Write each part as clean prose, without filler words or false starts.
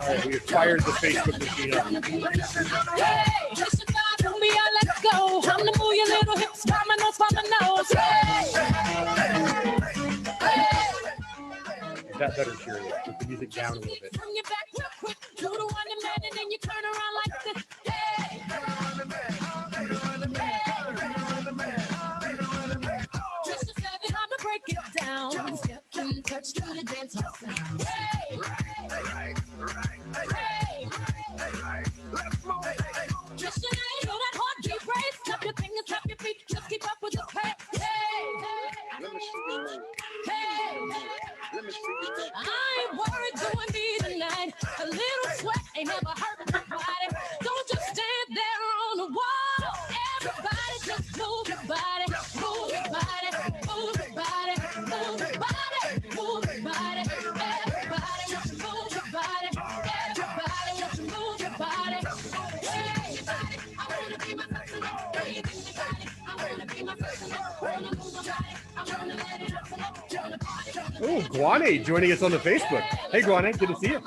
right, we fired the Facebook machine up. Let's go. Time to move your little hips, find my nose. Is that better, Cheerio? Put the music down a little bit. Turn your back real quick. Do the one man and then you turn around like this. Hey. Just a second, time to break it down. Step and touch to the dance hall sound. Hey. Just so now you know that heartbeat race. Tap your fingers, tap your feet. Just keep up with the pace. Hey. I ain't worried doing me tonight. A little sweat ain't never hurt nobody. Don't just stand there on the wall. Everybody just move your body, move your body, move your body, move your body, move your body. Everybody just move your body. Everybody just move your body. Everybody, I wanna be my personal baby. I wanna be my personal. Wanna move my body. I wanna let it up. Oh, Guane joining us on the Facebook. Hey, Guane, good to see you.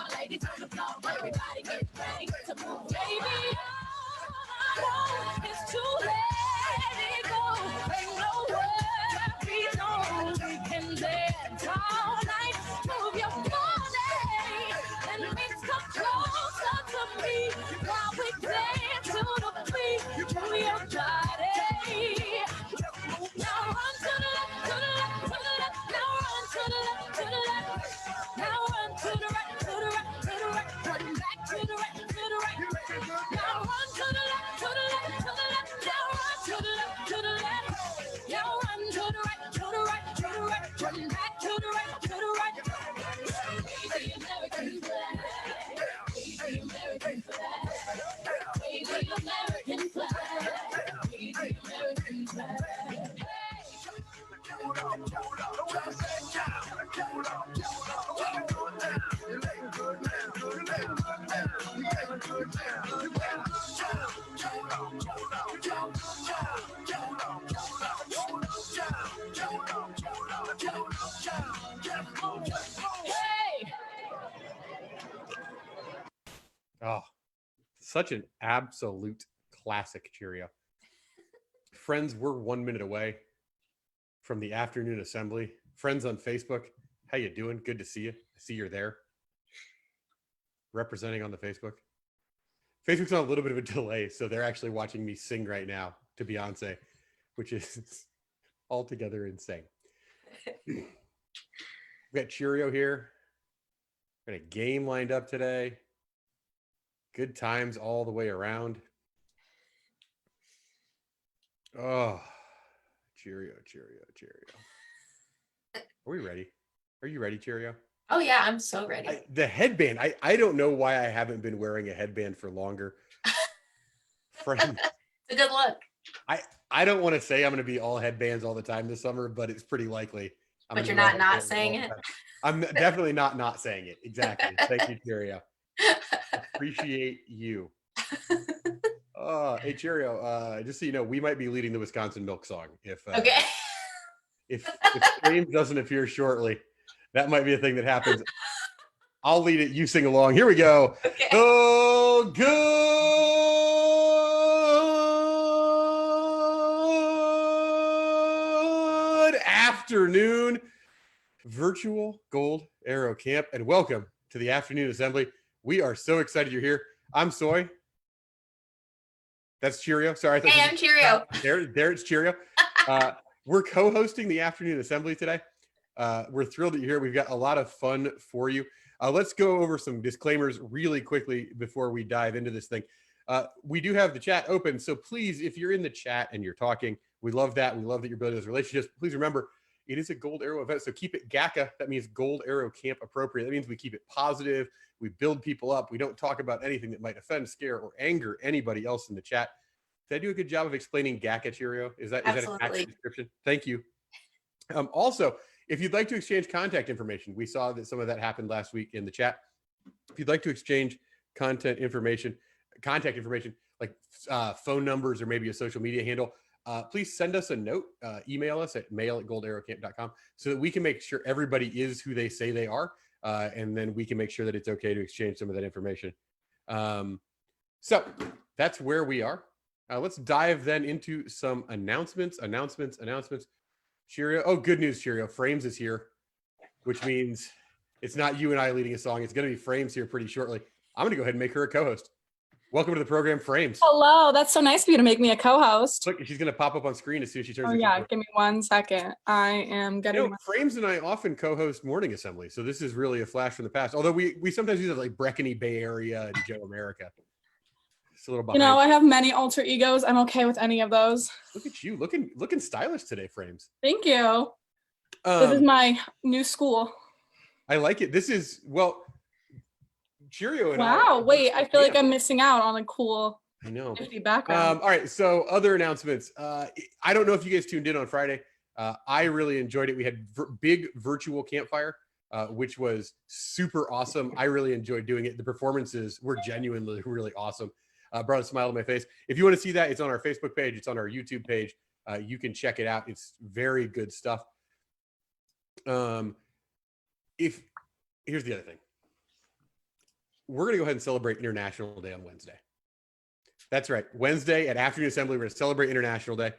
Oh, such an absolute classic, Cheerio. Friends, we're 1 minute away from the afternoon assembly. Friends on Facebook, how you doing? Good to see you. I see you're there. Representing on the Facebook. Facebook's on a little bit of a delay, so they're actually watching me sing right now to Beyonce, which is altogether insane. We've got Cheerio here. Got a game lined up today. Good times all the way around. Oh, Cheerio. Are we ready? Are you ready, Cheerio? Oh, yeah, I'm so ready. The headband. I don't know why I haven't been wearing a headband for longer. Friend, It's a good look. I don't want to say I'm going to be all headbands all the time this summer, but it's pretty likely. But you're not saying it? I'm definitely not saying it. Exactly. Thank you, Cheerio. Appreciate you. Hey, Cheerio, just so you know, we might be leading the Wisconsin Milk Song. Okay. If James doesn't appear shortly, that might be a thing that happens. I'll lead it. You sing along. Here we go. Okay. Oh, good afternoon, virtual Gold Arrow Camp, and welcome to the afternoon assembly. We are so excited you're here. I'm Soy. That's Cheerio. Sorry. Hey, I'm Cheerio. There it's Cheerio. We're co-hosting the afternoon assembly today. We're thrilled that you're here. We've got a lot of fun for you. Let's go over some disclaimers really quickly before we dive into this thing. We do have the chat open, so please, if you're in the chat and you're talking, we love that. We love that you're building those relationships. Please remember, it is a Gold Arrow event, so keep it GACA. That means Gold Arrow Camp appropriate. That means we keep it positive. We build people up. We don't talk about anything that might offend, scare, or anger anybody else in the chat. Did I do a good job of explaining GACA, Cheerio? Is that an accurate description? Thank you. Also, if you'd like to exchange contact information, we saw that some of that happened last week in the chat. If you'd like to exchange contact information, like phone numbers or maybe a social media handle, please send us a note, email us at mail@goldarrowcamp.com so that we can make sure everybody is who they say they are. and then we can make sure that it's okay to exchange some of that information. So that's where we are. Let's dive then into some announcements. Cheerio. Oh, good news, Cheerio. Frames is here, which means it's not you and I leading a song. It's going to be Frames here pretty shortly. I'm going to go ahead and make her a co-host. Welcome to the program, Frames. Hello, that's so nice of you to make me a co-host. Look, she's going to pop up on screen as soon as she turns. Oh yeah, give me 1 second. I am getting. Frames and I often co-host morning assembly, so this is really a flash from the past. Although we sometimes use it like Breckenny Bay Area and Joe America. It's a little behind. I have many alter egos. I'm okay with any of those. Look at you, looking stylish today, Frames. Thank you. This is my new school. I like it. This is Cheerio and wow, wait, I feel like I'm missing out on a cool background. All right, so other announcements. I don't know if you guys tuned in on Friday. I really enjoyed it. We had big virtual campfire, which was super awesome. I really enjoyed doing it. The performances were genuinely really awesome. Brought a smile to my face. If you want to see that, it's on our Facebook page. It's on our YouTube page. You can check it out. It's very good stuff. Here's the other thing. We're going to go ahead and celebrate International Day on Wednesday. That's right. Wednesday at Afternoon Assembly, we're going to celebrate International Day.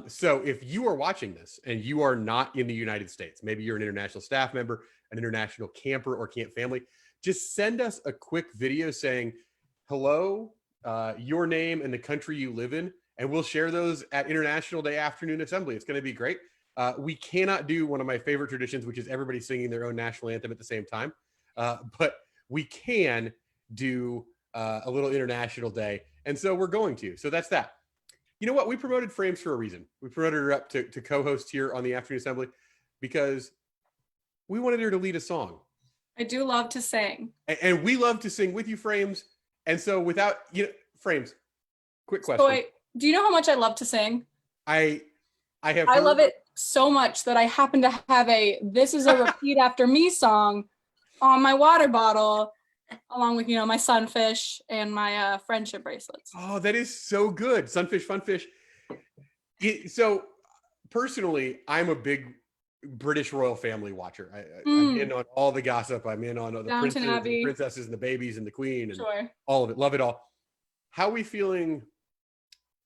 So if you are watching this and you are not in the United States, maybe you're an international staff member, an international camper or camp family, just send us a quick video saying, hello, your name and the country you live in, and we'll share those at International Day Afternoon Assembly. It's going to be great. We cannot do one of my favorite traditions, which is everybody singing their own national anthem at the same time. But we can do a little International Day. And so we're going to. So that's that. You know what? We promoted Frames for a reason. We promoted her up to co-host here on the Afternoon Assembly because we wanted her to lead a song. I do love to sing. And we love to sing with you, Frames. And so without, Frames, quick question. So do you know how much I love to sing? I love it so much that I happen to have This Is a Repeat After Me song on my water bottle, along with, my sunfish and my friendship bracelets. Oh, that is so good. Sunfish, funfish. So personally, I'm a big British royal family watcher. I'm in on all the gossip. I'm in on the princes, and the princesses and the babies and the queen and all of it. Love it all. How are we feeling?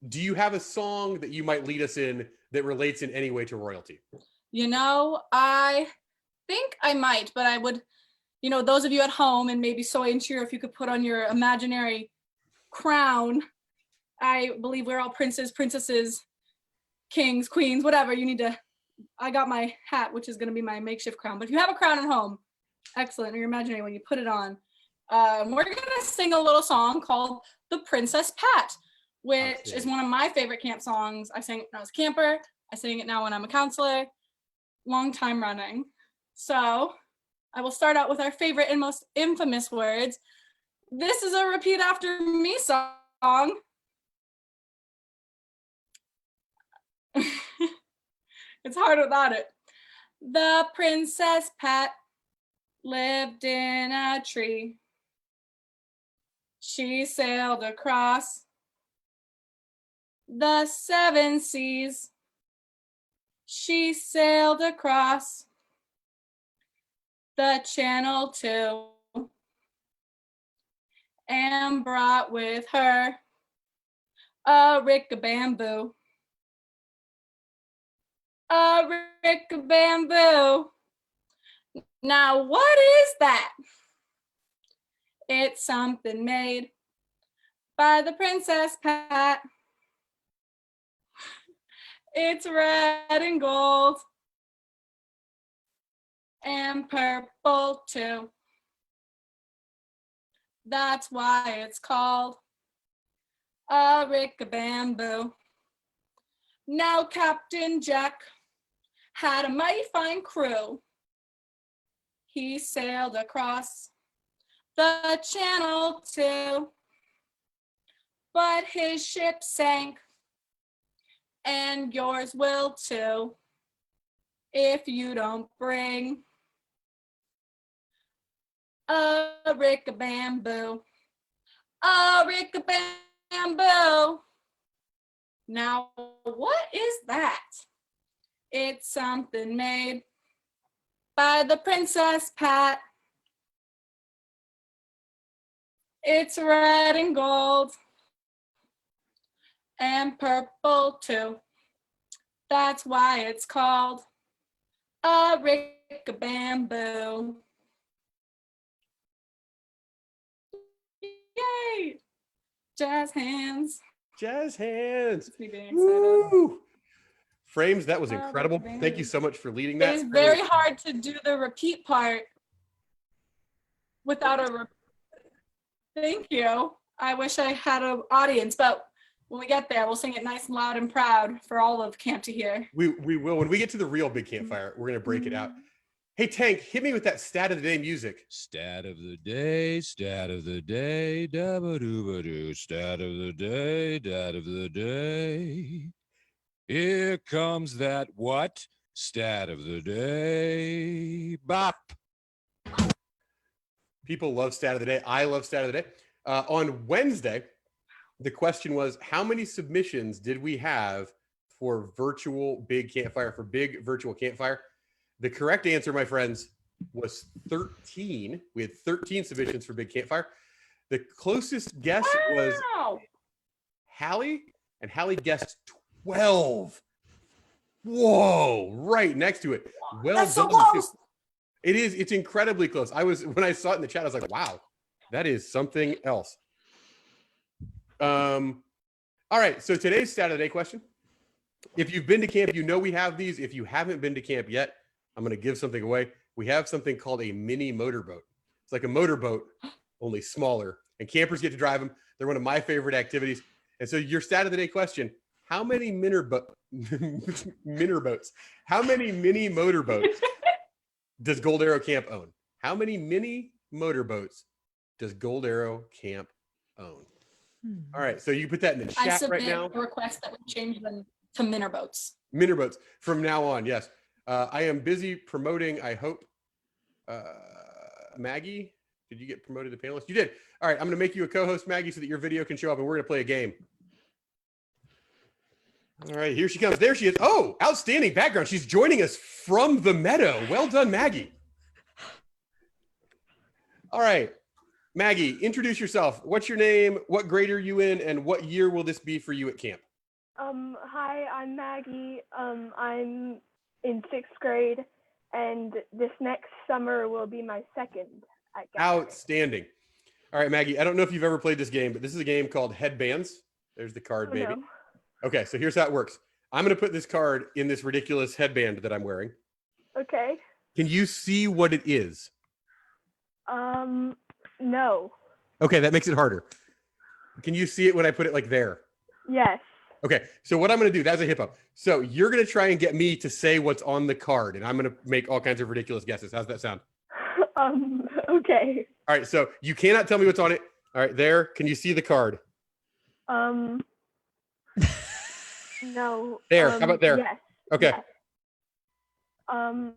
Do you have a song that you might lead us in that relates in any way to royalty? I think I might, but I would, those of you at home and maybe Soy and Cheer, if you could put on your imaginary crown. I believe we're all princes, princesses, kings, queens, whatever. I got my hat, which is going to be my makeshift crown. But if you have a crown at home, excellent. Or you're imagining when you put it on. We're going to sing a little song called The Princess Pat, which is one of my favorite camp songs. I sang it when I was a camper. I sing it now when I'm a counselor. Long time running. So I will start out with our favorite and most infamous words. This is a repeat after me song. It's hard without it. The Princess Pat lived in a tree. She sailed across the 7 seas. She sailed across the channel too, and brought with her a rick of bamboo. A rick of bamboo. Now what is that? It's something made by the Princess Pat. It's red and gold and purple too. That's why it's called a rick of bamboo. Now Captain Jack had a mighty fine crew. He sailed across the channel too, but his ship sank, and yours will too, if you don't bring a rick of bamboo. A rick of bamboo. Now, what is that? It's something made by the Princess Pat. It's red and gold and purple too. That's why it's called a rick-a-bamboo. Yay! Jazz hands. Jazz hands. It's me being excited. Woo! Frames, that was incredible. Thank you so much for leading that. It is very hard to do the repeat part without a thank you. I wish I had an audience, but when we get there, we'll sing it nice and loud and proud for all of camp to hear. We will. When we get to the real big campfire, we're going to break it out. Hey, Tank, hit me with that stat of the day music. Stat of the day, dabba-dooba-doo, stat of the day, dat of the day. Here comes that what? Stat of the day. Bop. People love stat of the day. I love stat of the day. On Wednesday, the question was, how many submissions did we have for virtual big campfire, for big virtual campfire? The correct answer, my friends, was 13. We had 13 submissions for big campfire. The closest guess was Hallie, and Hallie guessed 12. Whoa, right next to it. Well That's so done. close. It is. It's incredibly close. When I saw it in the chat, I was like, wow, that is something else. All right. So today's stat of the day question. If you've been to camp, you know we have these. If you haven't been to camp yet, I'm going to give something away. We have something called a mini motorboat. It's like a motorboat, only smaller. And campers get to drive them. They're one of my favorite activities. And so your stat of the day question, how many boats? How many mini motorboats does Gold Arrow Camp own? How many mini motorboats does Gold Arrow Camp own? All right, so you put that in the chat right now. I submit a request that we change them to minor boats. Minor boats from now on, yes. I am busy promoting, I hope. Maggie, did you get promoted to panelist? You did. All right, I'm going to make you a co-host, Maggie, so that your video can show up, and we're going to play a game. All right, here she comes. There she is. Oh, outstanding background. She's joining us from the meadow. Well done, Maggie. All right, Maggie, introduce yourself. What's your name? What grade are you in? And what year will this be for you at camp? Hi, I'm Maggie. I'm in 6th grade, and this next summer will be my second at camp. Outstanding. All right, Maggie, I don't know if you've ever played this game, but this is a game called Headbands. There's the card, baby. No. Okay, so here's how it works. I'm going to put this card in this ridiculous headband that I'm wearing. Okay. Can you see what it is? No. Okay, that makes it harder. Can you see it when I put it like there? Yes. Okay, so what I'm going to do, that's a hippo. So you're going to try and get me to say what's on the card, and I'm going to make all kinds of ridiculous guesses. How's that sound? Okay. All right, so you cannot tell me what's on it. All right, there. Can you see the card? No. There. How about there? Yes. Okay. Yes.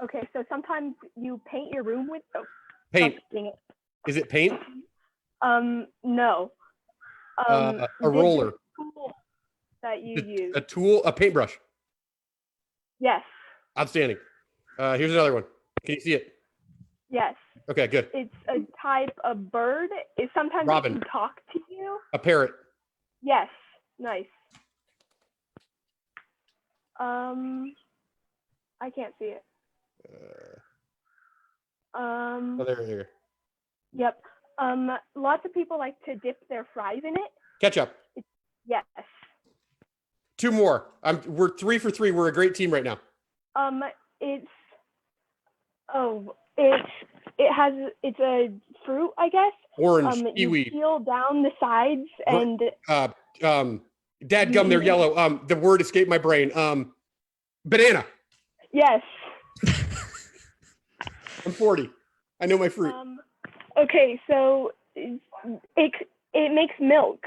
Okay, so sometimes you paint your room with Paint. something. Is it paint? No. A this roller. tool that you use. A tool, a paintbrush. Yes. Outstanding. Here's another one. Can you see it? Yes. Okay, good. It's a type of bird. It sometimes Robin. can talk to you. A parrot. Yes. Nice. I can't see it. Oh, there. Yep. Lots of people like to dip their fries in it. Ketchup. Yes. 2 more. We're 3 for 3. We're a great team right now. It's a fruit, I guess. Orange, You seaweed. peel down the sides and Dadgum, they're yellow. The word escaped my brain. Banana. yes. I'm 40. I know my fruit. Okay, so it makes milk.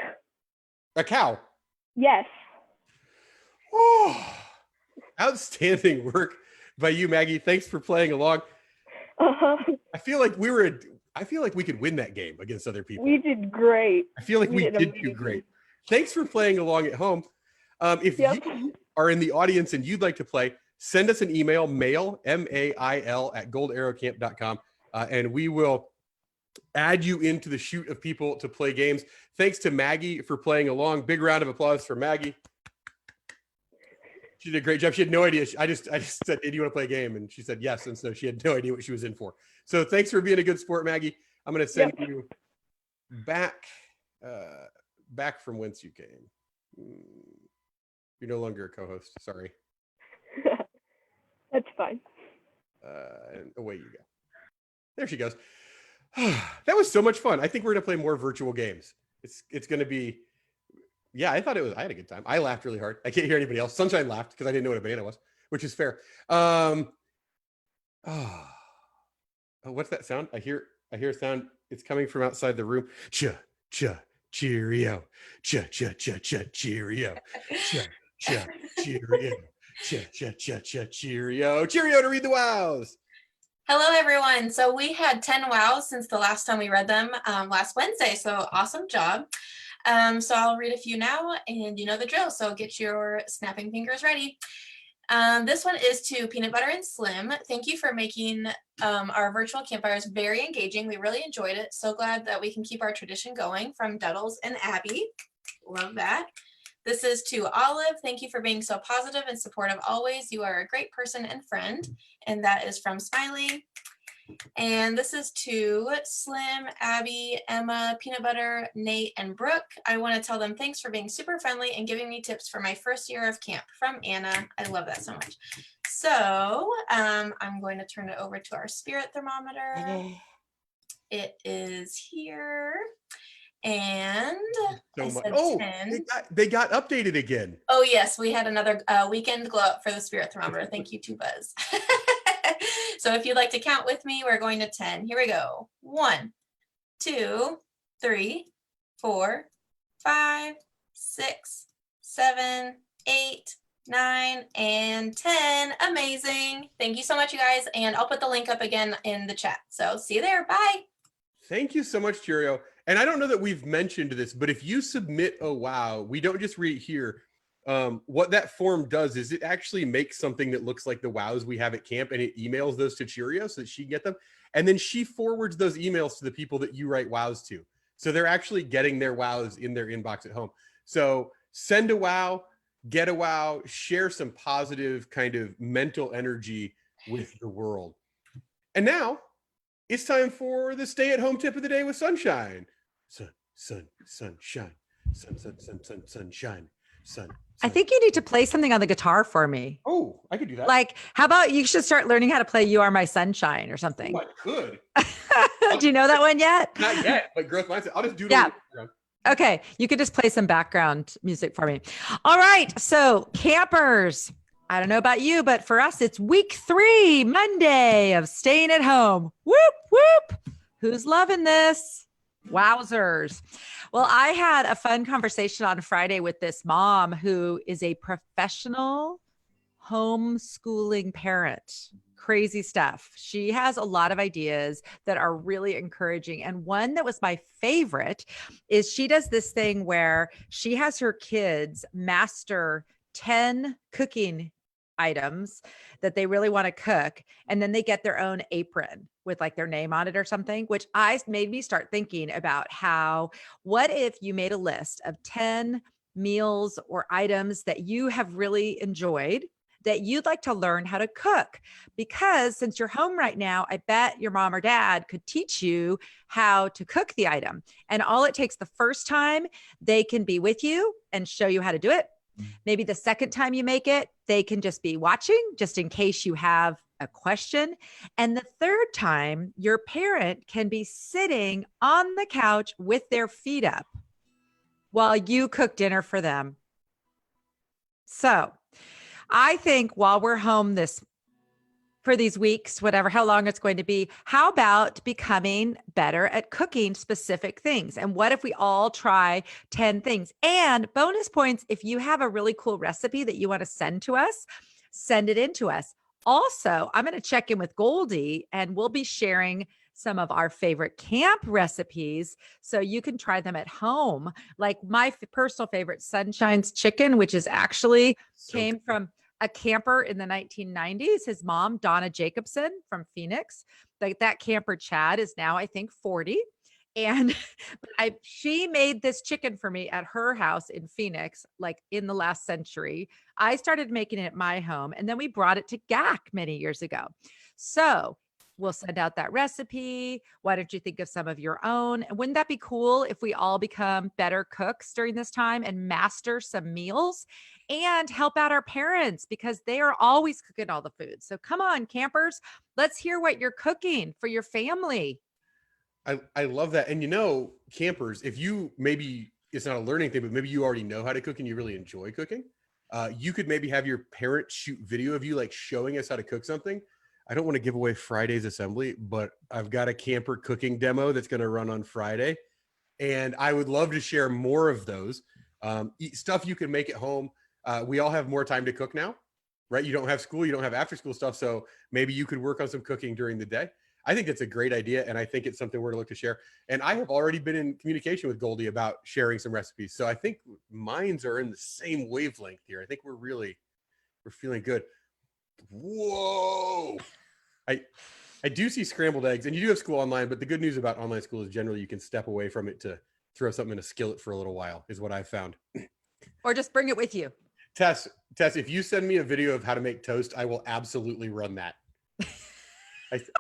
A cow. Yes. Oh, outstanding work by you, Maggie. Thanks for playing along. Uh-huh. I feel like we could win that game against other people. We did great. I feel like we did do amazing. great. Thanks for playing along at home. If Yep. you are in the audience and you'd like to play, send us an email, mail, MAIL, @goldarrowcamp.com, and we will add you into the shoot of people to play games. Thanks to Maggie for playing along. Big round of applause for Maggie. She did a great job. She had no idea. I just said, hey, do you want to play a game? And she said yes. And so she had no idea what she was in for. So thanks for being a good sport, Maggie. I'm going to send you back from whence you came. You're no longer a co-host. Sorry. That's fine. And away you go. There she goes. That was so much fun. I think we're going to play more virtual games. It's going to be, yeah, I had a good time. I laughed really hard. I can't hear anybody else. Sunshine laughed because I didn't know what a banana was, which is fair. What's that sound? I hear a sound. It's coming from outside the room. Cheerio. Cheerio. Cheerio. Cheerio. Cheerio to read the wows. Hello, everyone. So we had 10 wows since the last time we read them last Wednesday. So awesome job. So I'll read a few now, and you know the drill. So get your snapping fingers ready. This one is to Peanut Butter and Slim. Thank you for making our virtual campfires very engaging. We really enjoyed it. So glad that we can keep our tradition going. From Duddles and Abby. Love that. This is to Olive. Thank you for being so positive and supportive always. You are a great person and friend. And that is from Smiley. And this is to Slim, Abby, Emma, Peanut Butter, Nate, and Brooke. I want to tell them thanks for being super friendly and giving me tips for my first year of camp. From Anna. I love that so much. So I'm going to turn it over to our spirit thermometer. It is here. And So I much. said Oh, 10. they got updated again. Oh, yes. We had another weekend glow up for the spirit thermometer. Thank you to Buzz. So if you'd like to count with me, we're going to 10. Here we go. 1, 2, 3, 4, 5, 6, 7, 8, 9, and 10. Amazing. Thank you so much, you guys. And I'll put the link up again in the chat. So see you there. Bye. Thank you so much, Cheerio. And I don't know that we've mentioned this, but if you submit a wow, we don't just read it here. What that form does is it actually makes something that looks like the wows we have at camp, and it emails those to Cheerio so that she can get them. And then she forwards those emails to the people that you write wows to. So they're actually getting their wows in their inbox at home. So send a wow, get a wow, share some positive kind of mental energy with the world. And now it's time for the stay-at-home tip of the day with Sunshine. Sunshine. Sunshine. I think you need to play something on the guitar for me. Oh, I could do that. Like, how about you should start learning how to play You Are My Sunshine or something. Oh, I could. Do you know that one yet? Not yet, but growth mindset. I'll just do it. Yeah. Okay. You could just play some background music for me. All right. So campers, I don't know about you, but for us, it's week 3, Monday of staying at home. Whoop, whoop. Who's loving this? Wowzers. Well, I had a fun conversation on Friday with this mom who is a professional homeschooling parent. Crazy stuff. She has a lot of ideas that are really encouraging. And one that was my favorite is she does this thing where she has her kids master 10 cooking items that they really want to cook. And then they get their own apron with like their name on it or something, which made me start thinking about what if you made a list of 10 meals or items that you have really enjoyed that you'd like to learn how to cook? Because since you're home right now, I bet your mom or dad could teach you how to cook the item. And all it takes the first time, they can be with you and show you how to do it. Maybe the second time you make it, they can just be watching just in case you have a question. And the third time, your parent can be sitting on the couch with their feet up while you cook dinner for them. So I think while we're home for these weeks, how long it's going to be, how about becoming better at cooking specific things? And what if we all try 10 things? And bonus points, if you have a really cool recipe that you want to send to us, send it in to us. Also, I'm going to check in with Goldie and we'll be sharing some of our favorite camp recipes so you can try them at home. Like my personal favorite, Sunshine's chicken, which is actually came from a camper in the 1990s, his mom, Donna Jacobson from Phoenix. like that camper Chad is now, I think, 40. And she made this chicken for me at her house in Phoenix, like in the last century. I started making it at my home, and then we brought it to GAC many years ago. So we'll send out that recipe. Why don't you think of some of your own? And wouldn't that be cool if we all become better cooks during this time and master some meals and help out our parents because they are always cooking all the food. So come on, campers, let's hear what you're cooking for your family. I love that. And campers, if you maybe it's not a learning thing, but maybe you already know how to cook and you really enjoy cooking, you could maybe have your parents shoot video of you like showing us how to cook something. I don't want to give away Friday's assembly, but I've got a camper cooking demo that's going to run on Friday. And I would love to share more of those stuff you can make at home. We all have more time to cook now, right? You don't have school, you don't have after school stuff. So maybe you could work on some cooking during the day. I think that's a great idea. And I think it's something we're going to look to share. And I have already been in communication with Goldie about sharing some recipes. So I think minds are in the same wavelength here. I think we're feeling good. Whoa. I do see scrambled eggs, and you do have school online, but the good news about online school is generally you can step away from it to throw something in a skillet for a little while is what I've found. Or just bring it with you. Tess, if you send me a video of how to make toast, I will absolutely run that.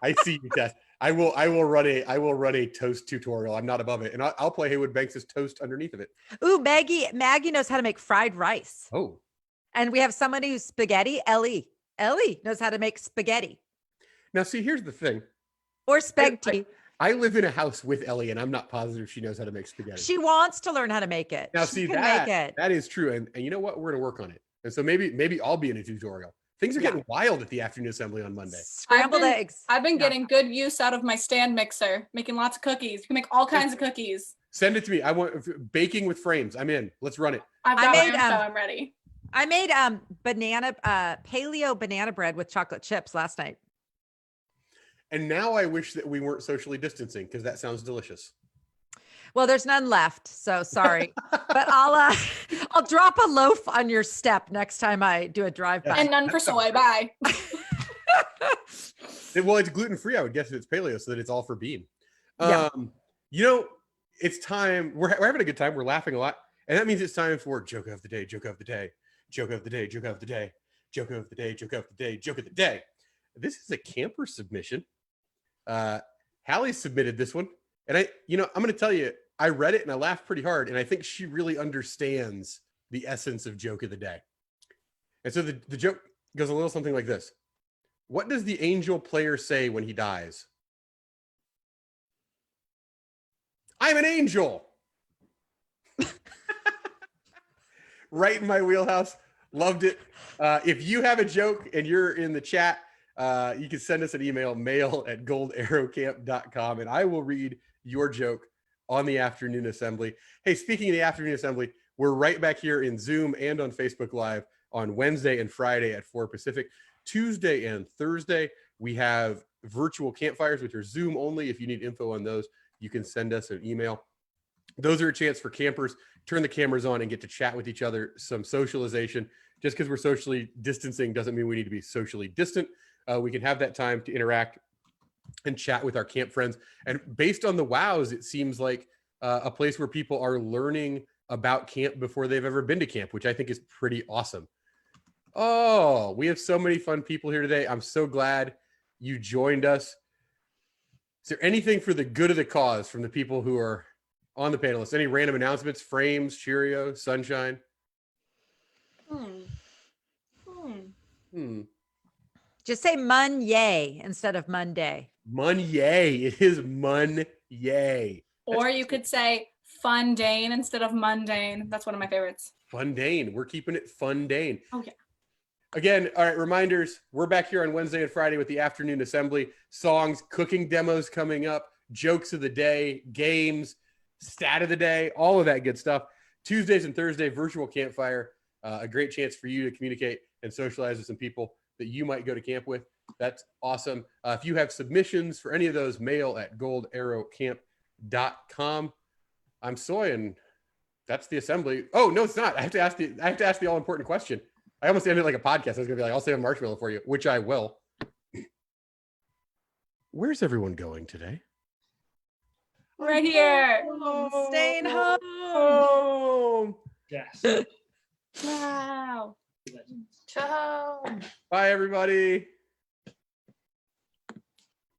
I see you, Tess. I will run a toast tutorial. I'm not above it. And I'll play Haywood Banks' toast underneath of it. Ooh, Maggie knows how to make fried rice. Oh. And we have somebody who's spaghetti. Ellie knows how to make spaghetti. Now, see, here's the thing. Or spaghetti. I live in a house with Ellie, and I'm not positive she knows how to make spaghetti. She wants to learn how to make it. Now, she see, that is true. And you know what? We're going to work on it. And so maybe I'll be in a tutorial. Things are getting wild at the afternoon assembly on Monday. Scrambled eggs. I've been getting good use out of my stand mixer, making lots of cookies. You can make all kinds of cookies. Send it to me. I want baking with frames. I'm in. Let's run it. I've got my own, so I'm ready. I made paleo banana bread with chocolate chips last night. And now I wish that we weren't socially distancing because that sounds delicious. Well, there's none left, so sorry. But I'll drop a loaf on your step next time I do a drive-by. And none for soy. Bye. Well, it's gluten-free. I would guess if it's paleo, so that it's all for bean. Yeah. It's time. We're having a good time. We're laughing a lot, and that means it's time for joke of the day, joke of the day, joke of the day, joke of the day, joke of the day, joke of the day, joke of the day. This is a camper submission. Hallie submitted this one, and I'm going to tell you, I read it and I laughed pretty hard, and I think she really understands the essence of joke of the day. And so the joke goes a little something like this. What does the angel player say when he dies? I'm an angel. Right in my wheelhouse. Loved it. If you have a joke and you're in the chat, you can send us an email, mail@goldarrowcamp.com, and I will read your joke on the afternoon assembly. Hey, speaking of the afternoon assembly, we're right back here in Zoom and on Facebook Live on Wednesday and Friday at 4 Pacific. Tuesday and Thursday, we have virtual campfires, which are Zoom only. If you need info on those, you can send us an email. Those are a chance for campers, turn the cameras on and get to chat with each other, some socialization. Just because we're socially distancing doesn't mean we need to be socially distant. We can have that time to interact and chat with our camp friends. And based on the wows, it seems like a place where people are learning about camp before they've ever been to camp, which I think is pretty awesome. Oh, we have so many fun people here today. I'm so glad you joined us. Is there anything for the good of the cause from the people who are on the panelists? Any random announcements? Frames, Cheerio, Sunshine? Just say Monday instead of Monday. Monday. It is Monday. Or you could say fundane instead of mundane. That's one of my favorites. Fundane. We're keeping it fundane. Oh, yeah. Again, all right, reminders. We're back here on Wednesday and Friday with the afternoon assembly. Songs, cooking demos coming up, jokes of the day, games, stat of the day, all of that good stuff. Tuesdays and Thursday, virtual campfire. A great chance for you to communicate and socialize with some people that you might go to camp with. That's awesome. If you have submissions for any of those, mail@goldarrowcamp.com. I'm Soy, and that's the assembly. Oh, no, it's not. I have to ask the all-important question. I almost ended like a podcast. I was going to be like, I'll save a marshmallow for you, which I will. where's everyone going today? Right here. Staying home. Home. Yes. Wow. Ciao. Bye, everybody.